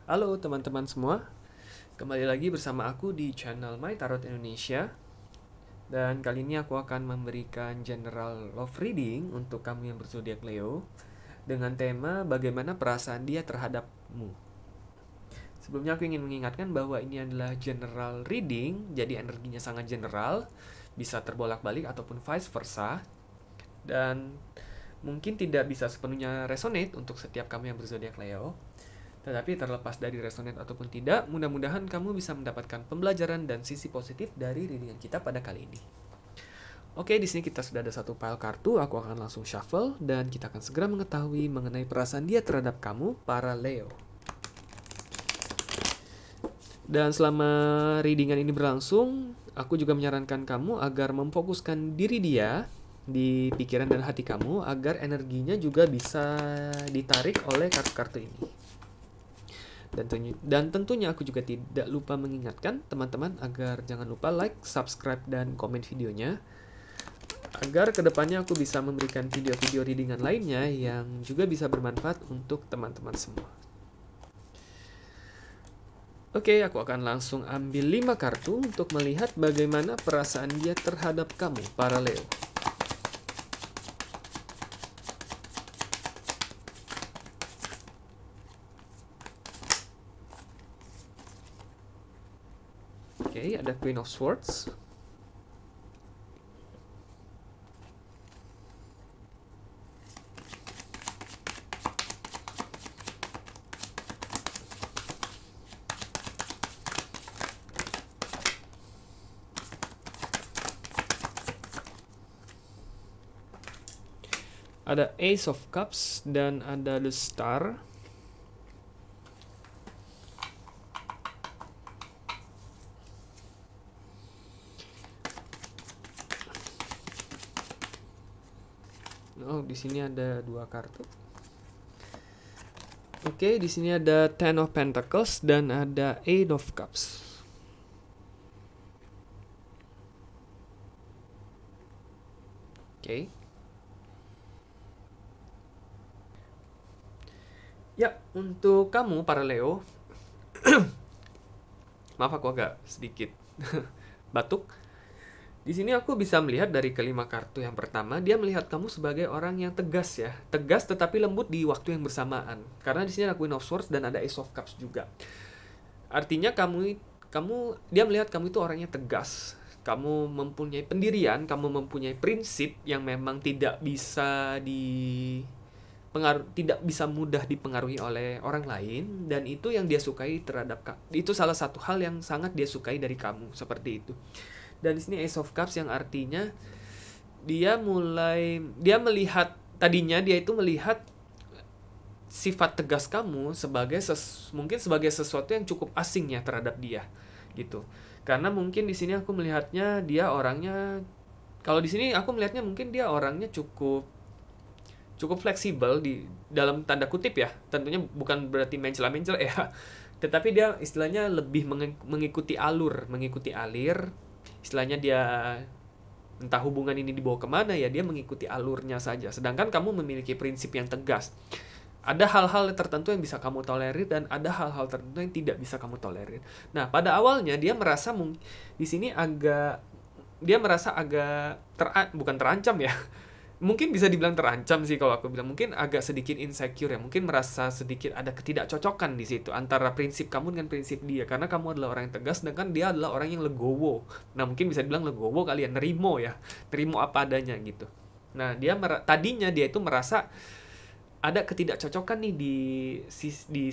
Halo teman-teman semua, kembali lagi bersama aku di channel My Tarot Indonesia. Dan kali ini aku akan memberikan general love reading untuk kamu yang berzodiak Leo dengan tema bagaimana perasaan dia terhadapmu. Sebelumnya aku ingin mengingatkan bahwa ini adalah general reading, jadi energinya sangat general, bisa terbolak-balik ataupun vice versa. Dan mungkin tidak bisa sepenuhnya resonate untuk setiap kamu yang berzodiak Leo. Tetapi terlepas dari resonate ataupun tidak, mudah-mudahan kamu bisa mendapatkan pembelajaran dan sisi positif dari readingan kita pada kali ini. Oke, di sini kita sudah ada satu pile kartu, aku akan langsung shuffle dan kita akan segera mengetahui mengenai perasaan dia terhadap kamu, para Leo. Dan selama readingan ini berlangsung, aku juga menyarankan kamu agar memfokuskan diri dia di pikiran dan hati kamu agar energinya juga bisa ditarik oleh kartu-kartu ini. Dan tentunya aku juga tidak lupa mengingatkan teman-teman agar jangan lupa like, subscribe, dan komen videonya agar kedepannya aku bisa memberikan video-video readingan lainnya yang juga bisa bermanfaat untuk teman-teman semua. Oke, aku akan langsung ambil 5 kartu untuk melihat bagaimana perasaan dia terhadap kamu, para Leo. Oke, ada Queen of Swords. Ada Ace of Cups dan ada The Star. Oh, di sini ada 2 kartu. Oke, di sini ada Ten of Pentacles dan ada Eight of Cups. Oke. Ya, untuk kamu para Leo, maaf aku agak sedikit batuk. Di sini aku bisa melihat dari kelima kartu yang pertama, dia melihat kamu sebagai orang yang tegas ya. Tegas tetapi lembut di waktu yang bersamaan. Karena di sini ada Queen of Swords dan ada Ace of Cups juga. Artinya dia melihat kamu itu orangnya tegas. Kamu mempunyai pendirian, kamu mempunyai prinsip yang memang tidak bisa mudah dipengaruhi oleh orang lain, dan itu yang dia sukai itu salah satu hal yang sangat dia sukai dari kamu, seperti itu. Dan di sini Ace of Cups yang artinya tadinya dia itu melihat sifat tegas kamu mungkin sebagai sesuatu yang cukup asing ya terhadap dia gitu. Karena mungkin di sini aku melihatnya dia orangnya kalau di sini aku melihatnya mungkin dia orangnya cukup cukup fleksibel di dalam tanda kutip ya. Tentunya bukan berarti mencela-mencela ya. Tetapi dia istilahnya lebih mengikuti alir. Istilahnya dia entah hubungan ini dibawa kemana ya, dia mengikuti alurnya saja. Sedangkan kamu memiliki prinsip yang tegas. Ada hal-hal tertentu yang bisa kamu tolerir dan ada hal-hal tertentu yang tidak bisa kamu tolerir. Nah, pada awalnya di sini dia merasa agak bukan terancam ya, mungkin bisa dibilang terancam sih kalau aku bilang. Mungkin agak sedikit insecure ya. Mungkin merasa sedikit ada ketidakcocokan di situ antara prinsip kamu dengan prinsip dia. Karena kamu adalah orang yang tegas, sedangkan dia adalah orang yang legowo. Nah, mungkin bisa dibilang legowo kali ya, nerimo ya. Nerimo apa adanya gitu. Nah, tadinya dia itu merasa ada ketidakcocokan nih di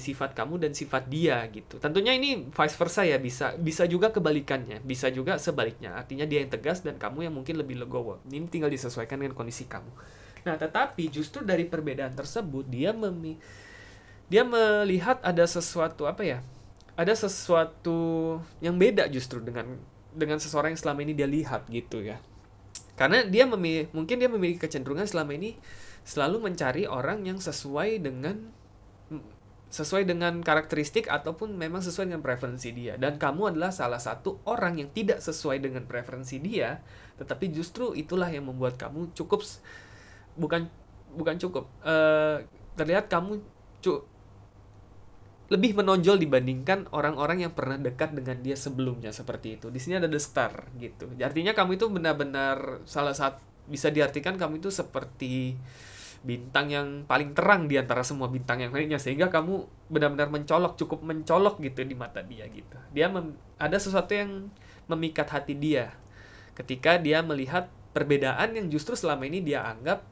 sifat kamu dan sifat dia gitu. Tentunya ini vice versa ya, bisa juga kebalikannya, bisa juga sebaliknya. Artinya dia yang tegas dan kamu yang mungkin lebih legowo. Ini tinggal disesuaikan dengan kondisi kamu. Nah, tetapi justru dari perbedaan tersebut dia melihat ada sesuatu apa ya? Ada sesuatu yang beda justru dengan seseorang yang selama ini dia lihat gitu ya. Karena mungkin dia memiliki kecenderungan selama ini selalu mencari orang yang sesuai dengan karakteristik ataupun memang sesuai dengan preferensi dia. Dan kamu adalah salah satu orang yang tidak sesuai dengan preferensi dia, tetapi justru itulah yang membuat kamu bukan bukan cukup terlihat kamu lebih menonjol dibandingkan orang-orang yang pernah dekat dengan dia sebelumnya, seperti itu. Di sini ada the star gitu. Artinya kamu itu benar-benar salah satu, bisa diartikan kamu itu seperti bintang yang paling terang di antara semua bintang yang lainnya, sehingga kamu benar-benar mencolok, cukup mencolok gitu di mata dia gitu. Ada sesuatu yang memikat hati dia ketika dia melihat perbedaan yang justru selama ini dia anggap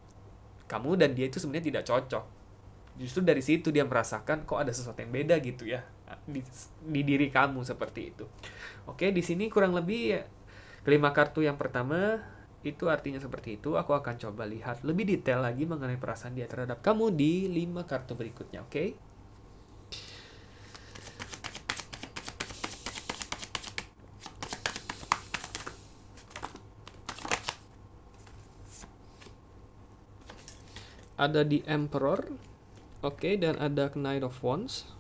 kamu dan dia itu sebenarnya tidak cocok. Justru dari situ dia merasakan kok ada sesuatu yang beda gitu ya di diri kamu, seperti itu. Oke, di sini kurang lebih ya, kelima kartu yang pertama itu artinya seperti itu. Aku akan coba lihat lebih detail lagi mengenai perasaan dia terhadap kamu di 5 kartu berikutnya, oke? Ada di Emperor, oke, dan ada Knight of Wands.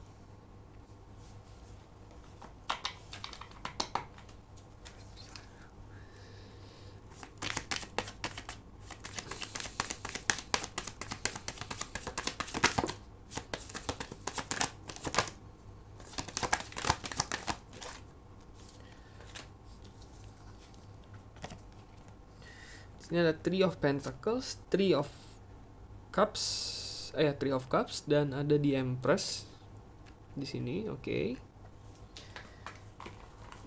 Ini ada Three of Pentacles, Three of Cups, dan ada di Empress di sini, oke.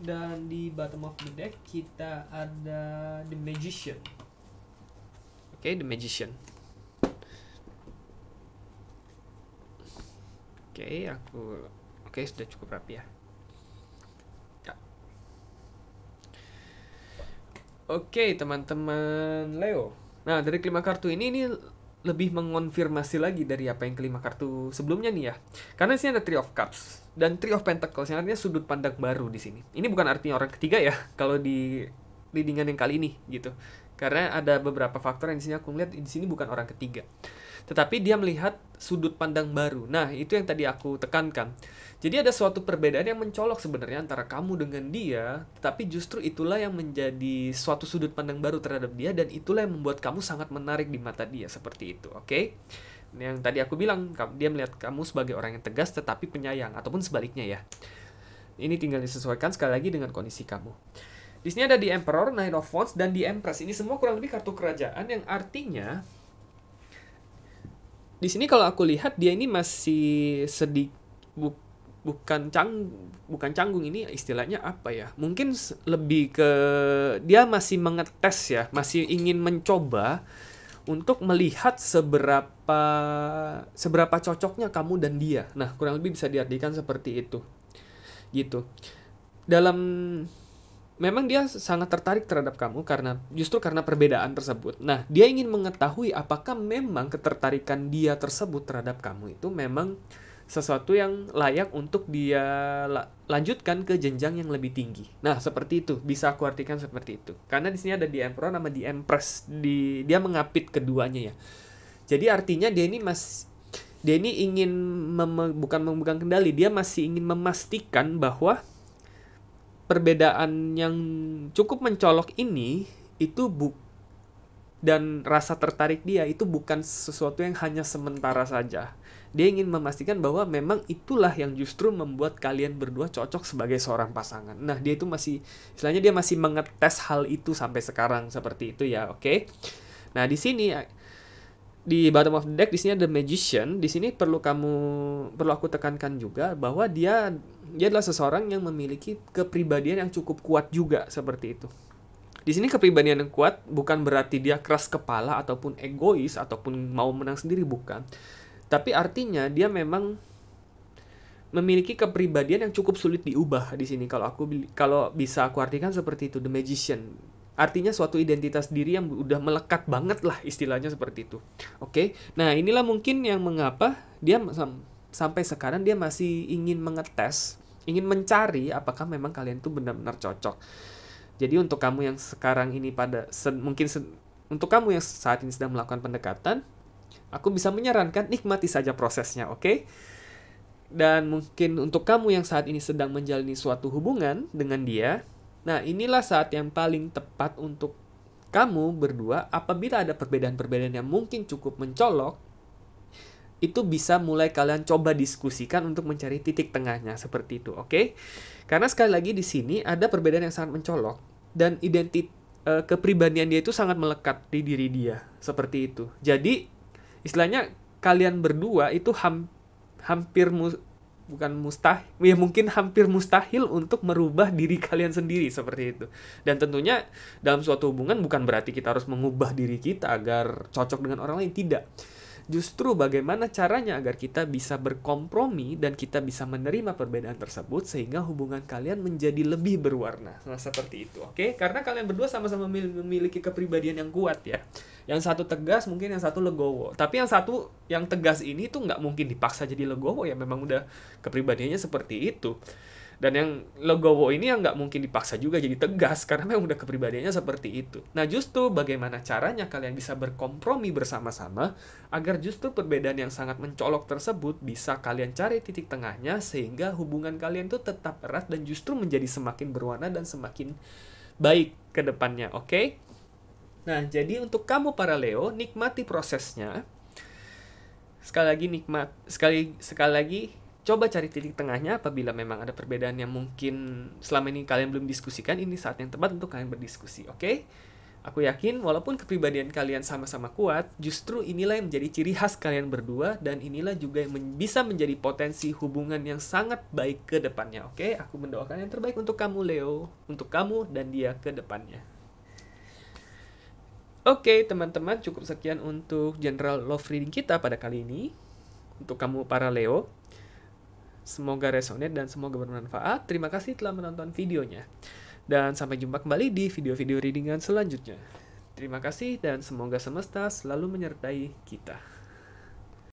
Dan di bottom of the deck kita ada The Magician. Oke, The Magician. Oke, sudah cukup rapi ya. Oke, teman-teman Leo. Nah, dari kelima kartu ini lebih mengonfirmasi lagi dari apa yang kelima kartu sebelumnya nih ya. Karena di sini ada Three of Cups dan Three of Pentacles, yang artinya sudut pandang baru di sini. Ini bukan artinya orang ketiga ya, kalau di readingan yang kali ini gitu. Karena ada beberapa faktor yang di sini aku melihat di sini bukan orang ketiga. Tetapi dia melihat sudut pandang baru. Nah, itu yang tadi aku tekankan. Jadi ada suatu perbedaan yang mencolok sebenarnya antara kamu dengan dia, tapi justru itulah yang menjadi suatu sudut pandang baru terhadap dia, dan itulah yang membuat kamu sangat menarik di mata dia, seperti itu, oke? Yang tadi aku bilang, dia melihat kamu sebagai orang yang tegas tetapi penyayang, ataupun sebaliknya ya. Ini tinggal disesuaikan sekali lagi dengan kondisi kamu. Di sini ada di Emperor, Nine of Wands, dan di Empress. Ini semua kurang lebih kartu kerajaan, yang artinya di sini kalau aku lihat dia ini masih bukan canggung, ini istilahnya apa ya? Mungkin lebih ke dia masih mengetes ya, masih ingin mencoba untuk melihat seberapa cocoknya kamu dan dia. Nah, kurang lebih bisa diartikan seperti itu. Gitu. Memang dia sangat tertarik terhadap kamu justru karena perbedaan tersebut. Nah, dia ingin mengetahui apakah memang ketertarikan dia tersebut terhadap kamu itu memang sesuatu yang layak untuk dia lanjutkan ke jenjang yang lebih tinggi. Nah, seperti itu, bisa aku artikan seperti itu. Karena di sini ada di Emperor sama di Empress, dia mengapit keduanya ya. Jadi artinya dia ini ingin bukan memegang kendali, dia masih ingin memastikan bahwa perbedaan yang cukup mencolok ini itu dan rasa tertarik dia itu bukan sesuatu yang hanya sementara saja. Dia ingin memastikan bahwa memang itulah yang justru membuat kalian berdua cocok sebagai seorang pasangan. Nah, dia itu istilahnya dia masih mengetes hal itu sampai sekarang, seperti itu ya, oke? Nah, di sini di bottom of the deck di sini ada Magician. Di sini perlu aku tekankan juga bahwa dia adalah seseorang yang memiliki kepribadian yang cukup kuat juga, seperti itu. Di sini kepribadian yang kuat bukan berarti dia keras kepala ataupun egois ataupun mau menang sendiri, bukan. Tapi artinya dia memang memiliki kepribadian yang cukup sulit diubah di sini, kalau bisa aku artikan seperti itu, The Magician. Artinya suatu identitas diri yang udah melekat banget lah, istilahnya seperti itu. Oke, nah inilah mungkin yang mengapa dia sampai sekarang dia masih ingin mengetes, ingin mencari apakah memang kalian tuh benar-benar cocok. Jadi untuk kamu yang sekarang ini untuk kamu yang saat ini sedang melakukan pendekatan, aku bisa menyarankan nikmati saja prosesnya, oke? Dan mungkin untuk kamu yang saat ini sedang menjalani suatu hubungan dengan dia, nah, inilah saat yang paling tepat untuk kamu berdua apabila ada perbedaan-perbedaan yang mungkin cukup mencolok. itu bisa mulai kalian coba diskusikan untuk mencari titik tengahnya seperti itu, oke? Karena sekali lagi di sini ada perbedaan yang sangat mencolok dan kepribadian dia itu sangat melekat di diri dia seperti itu. Jadi istilahnya kalian berdua itu hampir bukan mustahil, ya mungkin hampir mustahil untuk merubah diri kalian sendiri seperti itu. Dan tentunya dalam suatu hubungan bukan berarti kita harus mengubah diri kita agar cocok dengan orang lain, tidak. Justru bagaimana caranya agar kita bisa berkompromi dan kita bisa menerima perbedaan tersebut sehingga hubungan kalian menjadi lebih berwarna. Nah, seperti itu, oke? Karena kalian berdua sama-sama memiliki kepribadian yang kuat ya. Yang satu tegas, mungkin yang satu legowo. Tapi yang satu yang tegas ini tuh nggak mungkin dipaksa jadi legowo ya, memang udah kepribadiannya seperti itu. Dan yang legowo ini yang nggak mungkin dipaksa juga jadi tegas, karena memang udah kepribadiannya seperti itu. Nah, justru bagaimana caranya kalian bisa berkompromi bersama-sama, agar justru perbedaan yang sangat mencolok tersebut bisa kalian cari titik tengahnya, sehingga hubungan kalian tuh tetap erat dan justru menjadi semakin berwarna dan semakin baik ke depannya, oke? Nah, jadi untuk kamu para Leo, nikmati prosesnya. Sekali lagi coba cari titik tengahnya. Apabila memang ada perbedaan yang mungkin selama ini kalian belum diskusikan, ini saat yang tepat untuk kalian berdiskusi, oke? Aku yakin walaupun kepribadian kalian sama-sama kuat, justru inilah yang menjadi ciri khas kalian berdua, dan inilah juga yang bisa menjadi potensi hubungan yang sangat baik ke depannya, oke? Aku mendoakan yang terbaik untuk kamu Leo, untuk kamu dan dia ke depannya. Oke, teman-teman, cukup sekian untuk general love reading kita pada kali ini. Untuk kamu para Leo, semoga resonate dan semoga bermanfaat. Terima kasih telah menonton videonya. Dan sampai jumpa kembali di video-video readingan selanjutnya. Terima kasih dan semoga semesta selalu menyertai kita.